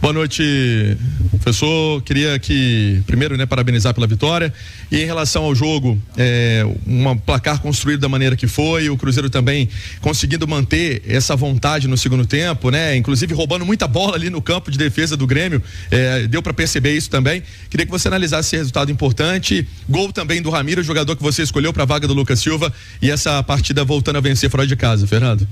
Boa noite, professor. Queria aqui, primeiro, parabenizar pela vitória. E em relação ao jogo, um placar construído da maneira que foi, o Cruzeiro também conseguindo manter essa vontade no segundo tempo, inclusive roubando muita bola ali no campo de defesa do Grêmio, deu para perceber isso também. Queria que você analisasse esse resultado importante, gol também do Ramiro, o jogador que você escolheu para a vaga do Lucas Silva, e essa partida voltando a vencer fora de casa. Fernando?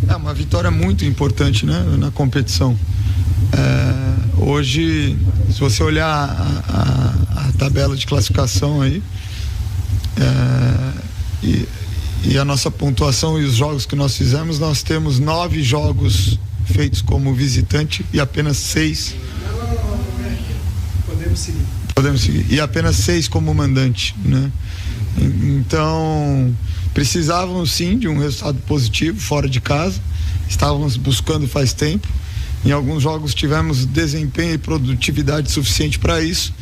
É uma vitória muito importante, na competição. Hoje, se você olhar a tabela de classificação aí, e a nossa pontuação e os jogos que nós fizemos, nós temos 9 jogos feitos como visitante e apenas 6. Podemos seguir. E apenas 6 como mandante, Então, precisávamos sim de um resultado positivo fora de casa. Estávamos buscando faz tempo. Em alguns jogos tivemos desempenho e produtividade suficiente para isso,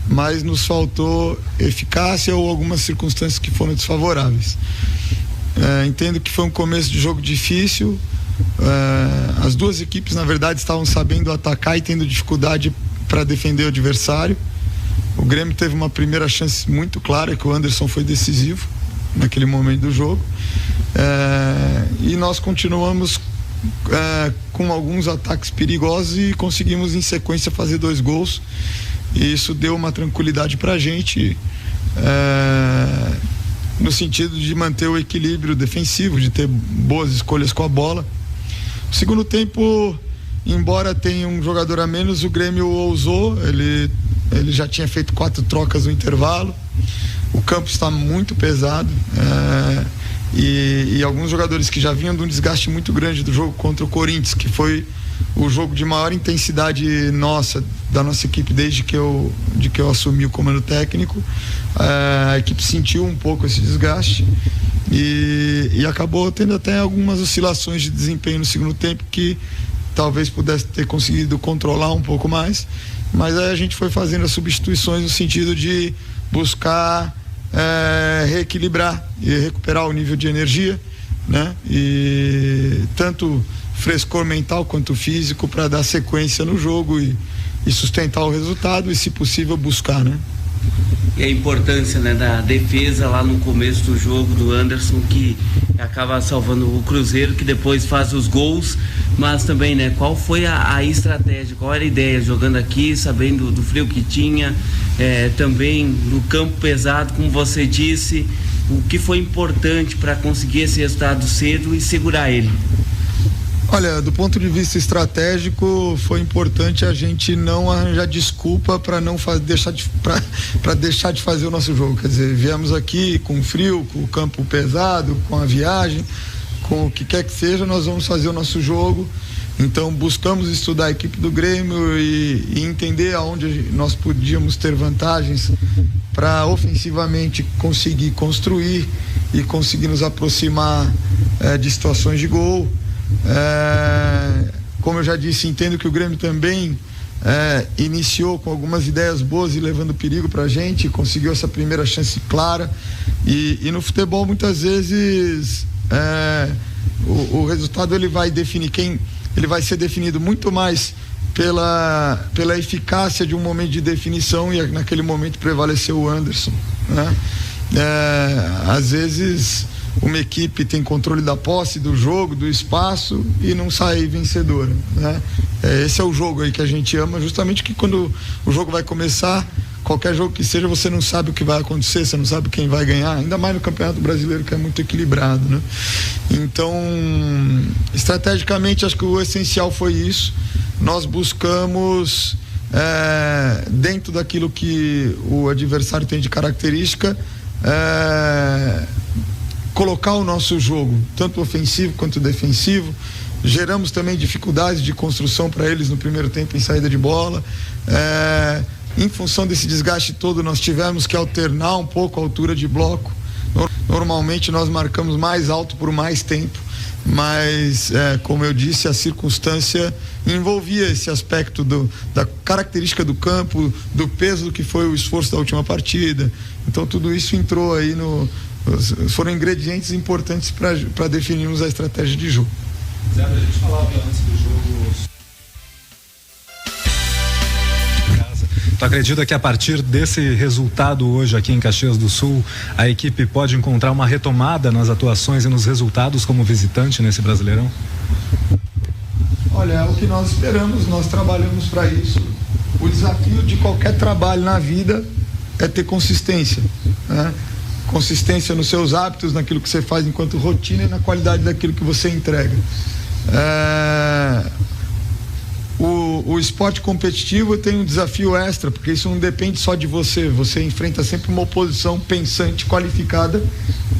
mas nos faltou eficácia ou algumas circunstâncias que foram desfavoráveis. Entendo que foi um começo de jogo difícil. As duas equipes, na verdade, estavam sabendo atacar e tendo dificuldade para defender o adversário. O Grêmio teve uma primeira chance muito clara, que o Anderson foi decisivo naquele momento do jogo. E nós continuamos com alguns ataques perigosos e conseguimos em sequência fazer 2 gols, e isso deu uma tranquilidade pra gente, no sentido de manter o equilíbrio defensivo, de ter boas escolhas com a bola. O segundo tempo, embora tenha um jogador a menos, o Grêmio ousou, ele já tinha feito 4 trocas no intervalo, o campo está muito pesado, e alguns jogadores que já vinham de um desgaste muito grande do jogo contra o Corinthians, que foi o jogo de maior intensidade da nossa equipe desde que eu assumi o comando técnico. A equipe sentiu um pouco esse desgaste e acabou tendo até algumas oscilações de desempenho no segundo tempo que talvez pudesse ter conseguido controlar um pouco mais, mas aí a gente foi fazendo as substituições no sentido de buscar reequilibrar e recuperar o nível de energia, e tanto frescor mental quanto físico, para dar sequência no jogo e sustentar o resultado e, se possível, buscar, E a importância, da defesa lá no começo do jogo do Anderson, que acaba salvando o Cruzeiro, que depois faz os gols, mas também, qual foi a estratégia, qual era a ideia, jogando aqui, sabendo do frio que tinha, também no campo pesado, como você disse, o que foi importante para conseguir esse resultado cedo e segurar ele? Olha, do ponto de vista estratégico, foi importante a gente não arranjar desculpa para deixar de fazer o nosso jogo. Quer dizer, viemos aqui com frio, com o campo pesado, com a viagem, com o que quer que seja, nós vamos fazer o nosso jogo. Então, buscamos estudar a equipe do Grêmio e entender aonde nós podíamos ter vantagens para ofensivamente conseguir construir e conseguir nos aproximar de situações de gol. Como eu já disse, entendo que o Grêmio também iniciou com algumas ideias boas e levando perigo pra gente, conseguiu essa primeira chance clara, e no futebol muitas vezes o resultado ele vai ser definido muito mais pela eficácia de um momento de definição, e naquele momento prevaleceu o Anderson, às vezes uma equipe tem controle da posse, do jogo, do espaço, e não sai vencedora, esse é o jogo aí que a gente ama, justamente que quando o jogo vai começar, qualquer jogo que seja, você não sabe o que vai acontecer, você não sabe quem vai ganhar, ainda mais no Campeonato Brasileiro, que é muito equilibrado, Então, estrategicamente, acho que o essencial foi isso. Nós buscamos, dentro daquilo que o adversário tem de característica, colocar o nosso jogo, tanto ofensivo quanto defensivo. Geramos também dificuldades de construção para eles no primeiro tempo em saída de bola. Em função desse desgaste todo, nós tivemos que alternar um pouco a altura de bloco. Normalmente nós marcamos mais alto por mais tempo, mas como eu disse, a circunstância envolvia esse aspecto da característica do campo, do peso do que foi o esforço da última partida. Então tudo isso entrou aí foram ingredientes importantes para definirmos a estratégia de jogo. Zé, a gente falava antes do jogo Tu acredita que a partir desse resultado hoje aqui em Caxias do Sul, a equipe pode encontrar uma retomada nas atuações e nos resultados como visitante nesse Brasileirão? Olha, é o que nós esperamos, nós trabalhamos para isso. O desafio de qualquer trabalho na vida é ter consistência, né? Consistência nos seus hábitos, naquilo que você faz enquanto rotina e na qualidade daquilo que você entrega. O esporte competitivo tem um desafio extra, porque isso não depende só de você. Você enfrenta sempre uma oposição pensante, qualificada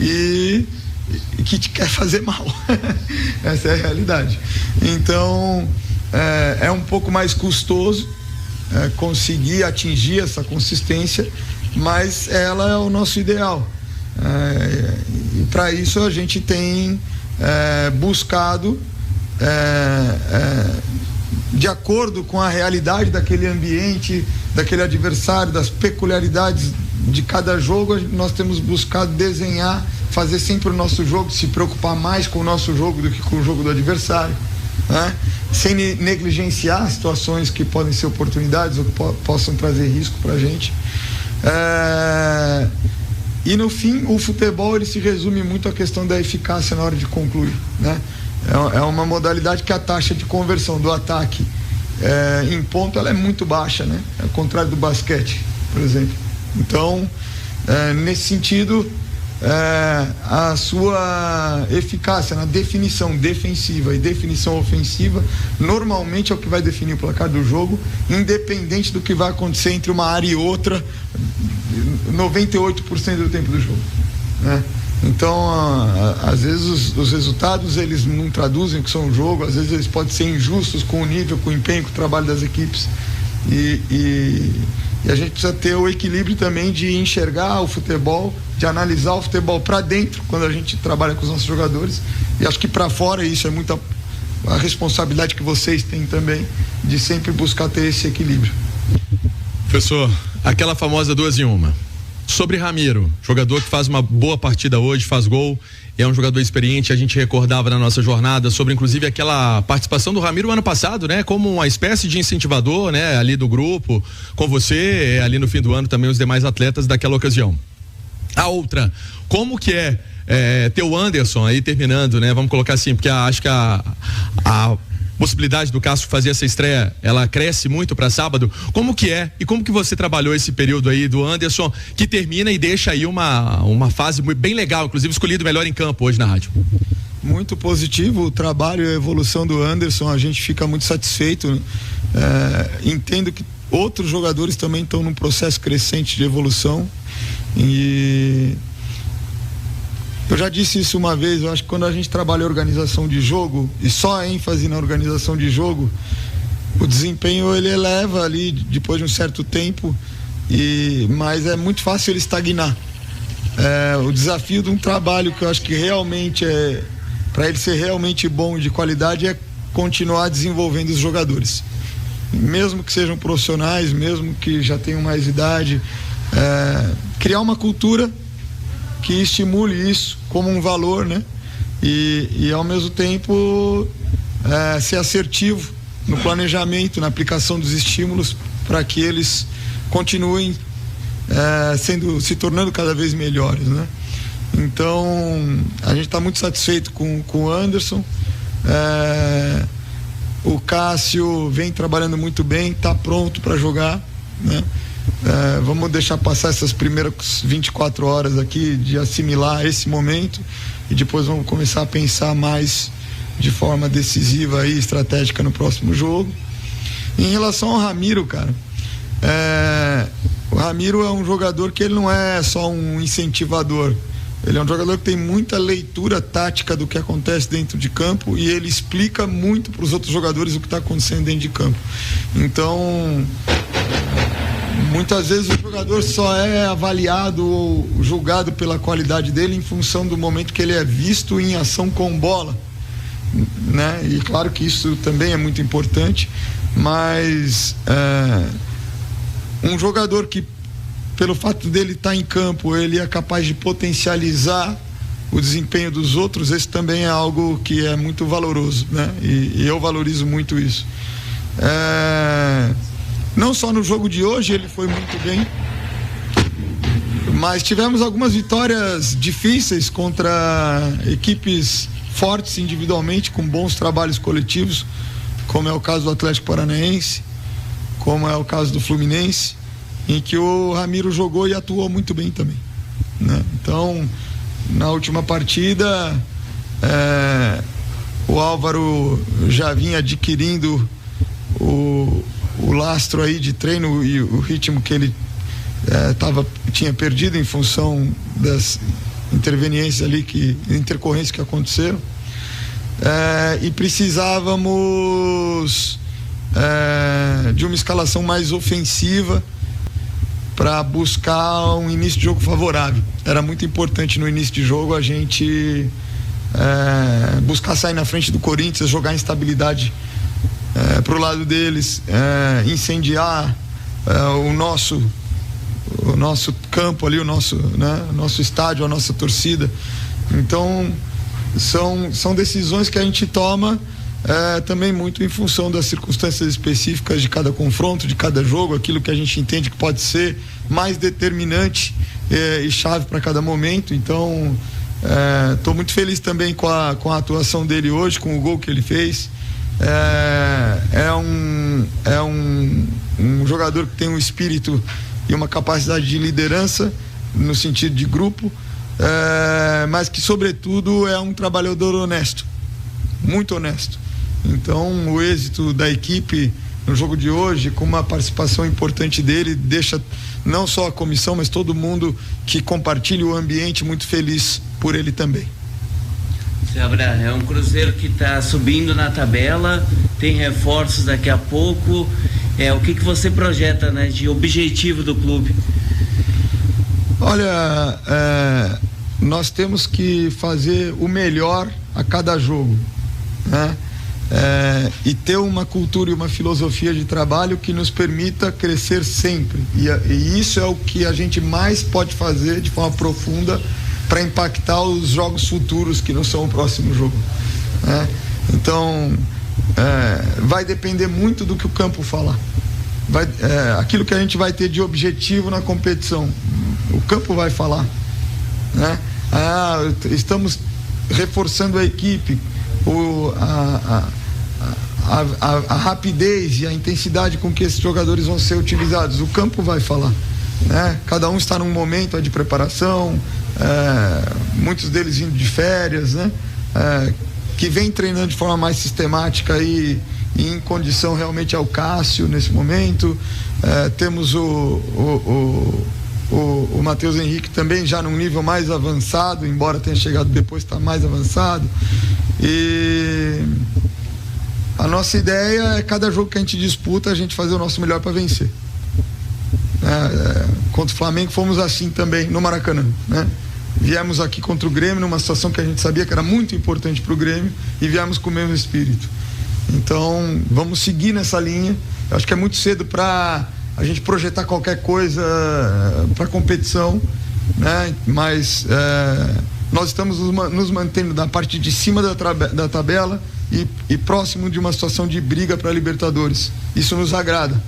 e que te quer fazer mal. Essa é a realidade. Então, é um pouco mais custoso conseguir atingir essa consistência, mas ela é o nosso ideal. E para isso a gente tem buscado de acordo com a realidade daquele ambiente, daquele adversário, das peculiaridades de cada jogo, nós temos buscado desenhar, fazer sempre o nosso jogo, se preocupar mais com o nosso jogo do que com o jogo do adversário, né? Sem negligenciar situações que podem ser oportunidades ou que possam trazer risco para a gente. E no fim, o futebol ele se resume muito à questão da eficácia na hora de concluir, né? É uma modalidade que a taxa de conversão do ataque em ponto ela é muito baixa, né? Ao contrário do basquete, por exemplo. Então, nesse sentido, a sua eficácia na definição defensiva e definição ofensiva normalmente é o que vai definir o placar do jogo, independente do que vai acontecer entre uma área e outra 98% do tempo do jogo, né? Então, às vezes os resultados eles não traduzem o que são o jogo, às vezes eles podem ser injustos com o nível, com o empenho, com o trabalho das equipes e a gente precisa ter o equilíbrio também de enxergar o futebol, de analisar o futebol para dentro quando a gente trabalha com os nossos jogadores, e acho que para fora isso é muita a responsabilidade que vocês têm também de sempre buscar ter esse equilíbrio. Professor, aquela famosa 2 em 1. Sobre Ramiro, jogador que faz uma boa partida hoje, faz gol, é um jogador experiente. A gente recordava na nossa jornada sobre inclusive aquela participação do Ramiro ano passado, né? Como uma espécie de incentivador, né? Ali do grupo, com você, ali no fim do ano também os demais atletas daquela ocasião. A outra, como que ter o Anderson aí terminando, né? Vamos colocar assim, porque acho que a possibilidade do Cássio fazer essa estreia, ela cresce muito para sábado. Como que e como que você trabalhou esse período aí do Anderson, que termina e deixa aí uma fase bem legal, inclusive escolhido melhor em campo hoje na rádio? Muito positivo o trabalho e a evolução do Anderson, a gente fica muito satisfeito. Entendo que outros jogadores também estão num processo crescente de evolução e eu já disse isso uma vez, eu acho que quando a gente trabalha organização de jogo e só a ênfase na organização de jogo, o desempenho ele eleva ali depois de um certo tempo, mas é muito fácil ele estagnar. O desafio de um trabalho que eu acho que realmente para ele ser realmente bom e de qualidade é continuar desenvolvendo os jogadores, mesmo que sejam profissionais, mesmo que já tenham mais idade, criar uma cultura que estimule isso como um valor, né? E ao mesmo tempo ser assertivo no planejamento, na aplicação dos estímulos para que eles continuem se tornando cada vez melhores, né? Então a gente está muito satisfeito com o Anderson. O Cássio vem trabalhando muito bem, está pronto para jogar, né? Vamos deixar passar essas primeiras 24 horas aqui de assimilar esse momento e depois vamos começar a pensar mais de forma decisiva e estratégica no próximo jogo. Em relação ao Ramiro, cara, o Ramiro é um jogador que ele não é só um incentivador, ele é um jogador que tem muita leitura tática do que acontece dentro de campo e ele explica muito para os outros jogadores o que está acontecendo dentro de campo. Então muitas vezes o jogador só é avaliado ou julgado pela qualidade dele em função do momento que ele é visto em ação com bola, né? E claro que isso também é muito importante, mas um jogador que pelo fato dele estar em campo ele é capaz de potencializar o desempenho dos outros, esse também é algo que é muito valoroso, né? E eu valorizo muito isso. não só no jogo de hoje ele foi muito bem, mas tivemos algumas vitórias difíceis contra equipes fortes individualmente, com bons trabalhos coletivos, como é o caso do Atlético Paranaense, como é o caso do Fluminense, em que o Ramiro jogou e atuou muito bem também, né? Então, na última partida, o Álvaro já vinha adquirindo o lastro aí de treino e o ritmo que ele tinha perdido em função das intercorrências que aconteceram, e precisávamos de uma escalação mais ofensiva para buscar um início de jogo favorável. Era muito importante no início de jogo a gente buscar sair na frente do Corinthians, jogar instabilidade pro lado deles, incendiar o nosso campo ali, o nosso estádio, a nossa torcida. Então são decisões que a gente toma também muito em função das circunstâncias específicas de cada confronto, de cada jogo, aquilo que a gente entende que pode ser mais determinante e chave para cada momento. Então estou muito feliz também com a atuação dele hoje, com o gol que ele fez. É um jogador que tem um espírito e uma capacidade de liderança no sentido de grupo, mas que sobretudo é um trabalhador honesto, muito honesto. Então o êxito da equipe no jogo de hoje, com uma participação importante dele, deixa não só a comissão, mas todo mundo que compartilha o ambiente muito feliz por ele também. É um Cruzeiro que está subindo na tabela, tem reforços daqui a pouco. O que você projeta, né, de objetivo do clube? Olha, nós temos que fazer o melhor a cada jogo, né? E ter uma cultura e uma filosofia de trabalho que nos permita crescer sempre. E isso é o que a gente mais pode fazer de forma profunda para impactar os jogos futuros, que não são o próximo jogo, né? Então vai depender muito do que o campo falar, aquilo que a gente vai ter de objetivo na competição, o campo vai falar, né? Estamos reforçando a equipe, a rapidez e a intensidade com que esses jogadores vão ser utilizados, o campo vai falar, né? Cada um está num momento de preparação, muitos deles indo de férias, né? Que vem treinando de forma mais sistemática e em condição realmente ao Cássio nesse momento. Temos o Matheus Henrique também já num nível mais avançado, embora tenha chegado depois, está mais avançado. E a nossa ideia é, cada jogo que a gente disputa, a gente fazer o nosso melhor para vencer. Contra o Flamengo fomos assim também no Maracanã, né? Viemos aqui contra o Grêmio numa situação que a gente sabia que era muito importante para o Grêmio e viemos com o mesmo espírito. Então vamos seguir nessa linha. Eu acho que é muito cedo para a gente projetar qualquer coisa para competição, né? Mas nós estamos nos mantendo na parte de cima da tabela e próximo de uma situação de briga para a Libertadores. Isso nos agrada,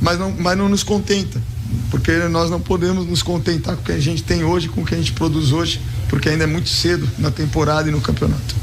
mas não nos contenta, porque nós não podemos nos contentar com o que a gente tem hoje, com o que a gente produz hoje, porque ainda é muito cedo na temporada e no campeonato.